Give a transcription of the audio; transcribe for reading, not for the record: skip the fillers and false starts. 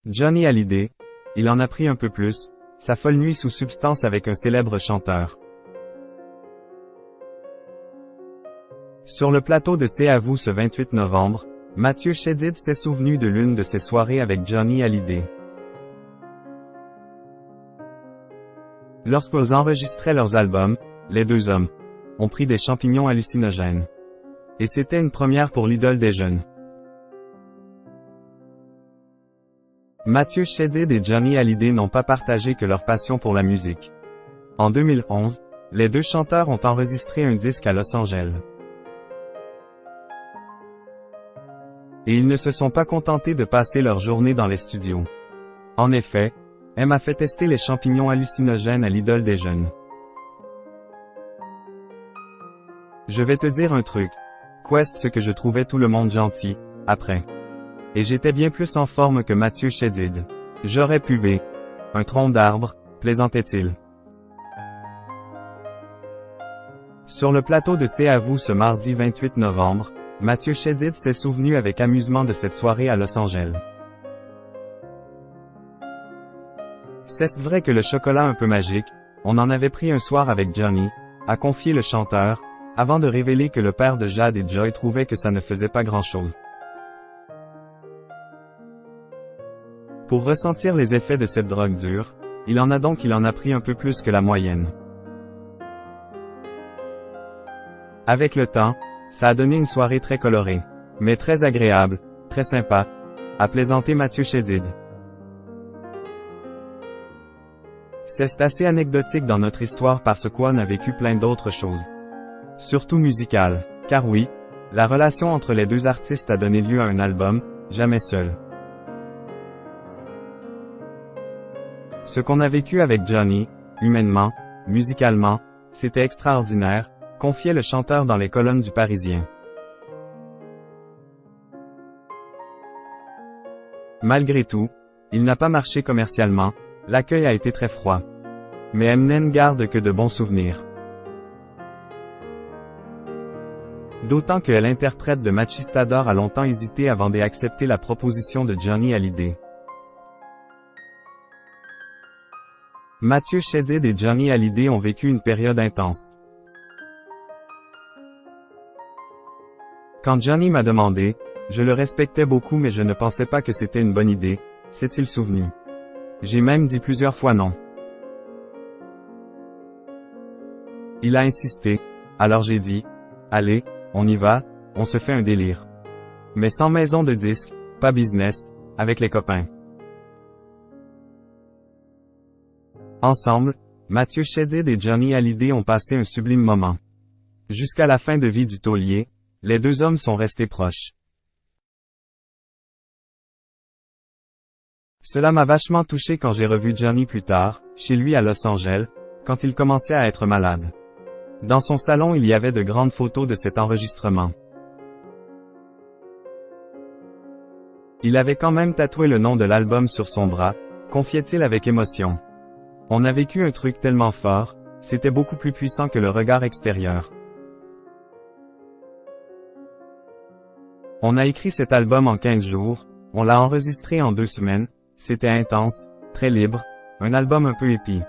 Johnny Hallyday, il en a pris un peu plus, sa folle nuit sous substance avec un célèbre chanteur. Sur le plateau de C'est à vous ce 28 novembre, Mathieu Chédid s'est souvenu de l'une de ses soirées avec Johnny Hallyday. Lorsqu'ils enregistraient leurs albums, les deux hommes ont pris des champignons hallucinogènes. Et c'était une première pour l'idole des jeunes. Mathieu Chédid et Johnny Hallyday n'ont pas partagé que leur passion pour la musique. En 2011, les deux chanteurs ont enregistré un disque à Los Angeles. Et ils ne se sont pas contentés de passer leur journée dans les studios. En effet, M a fait tester les champignons hallucinogènes à l'idole des jeunes. Je vais te dire un truc. Quest ce que je trouvais tout le monde gentil, après. Et j'étais bien plus en forme que Mathieu Chédid. J'aurais pu b. Un tronc d'arbre, plaisantait-il. Sur le plateau de C'est à vous ce mardi 28 novembre, Mathieu Chédid s'est souvenu avec amusement de cette soirée à Los Angeles. C'est vrai que le chocolat un peu magique, on en avait pris un soir avec Johnny, a confié le chanteur, avant de révéler que le père de Jade et Joy trouvait que ça ne faisait pas grand-chose. Pour ressentir les effets de cette drogue dure, il en a pris un peu plus que la moyenne. Avec le temps, ça a donné une soirée très colorée, mais très agréable, très sympa, a plaisanté Mathieu Chédid. C'est assez anecdotique dans notre histoire parce qu'on a vécu plein d'autres choses. Surtout musicales, car oui, la relation entre les deux artistes a donné lieu à un album, Jamais seul. Ce qu'on a vécu avec Johnny, humainement, musicalement, c'était extraordinaire, confiait le chanteur dans les colonnes du Parisien. Malgré tout, il n'a pas marché commercialement, l'accueil a été très froid. Mais M garde que de bons souvenirs. D'autant que l'interprète de Machistador a longtemps hésité avant d'accepter la proposition de Johnny Hallyday. Mathieu Chédid et Johnny Hallyday ont vécu une période intense. Quand Johnny m'a demandé, je le respectais beaucoup mais je ne pensais pas que c'était une bonne idée, s'est-il souvenu. J'ai même dit plusieurs fois non. Il a insisté, alors j'ai dit, allez, on y va, on se fait un délire. Mais sans maison de disque, pas business, avec les copains. Ensemble, Mathieu Chédid et Johnny Hallyday ont passé un sublime moment. Jusqu'à la fin de vie du taulier, les deux hommes sont restés proches. Cela m'a vachement touché quand j'ai revu Johnny plus tard, chez lui à Los Angeles, quand il commençait à être malade. Dans son salon il y avait de grandes photos de cet enregistrement. Il avait quand même tatoué le nom de l'album sur son bras, confiait-il avec émotion. On a vécu un truc tellement fort, c'était beaucoup plus puissant que le regard extérieur. On a écrit cet album en 15 jours, on l'a enregistré en 2 semaines, c'était intense, très libre, un album un peu épique.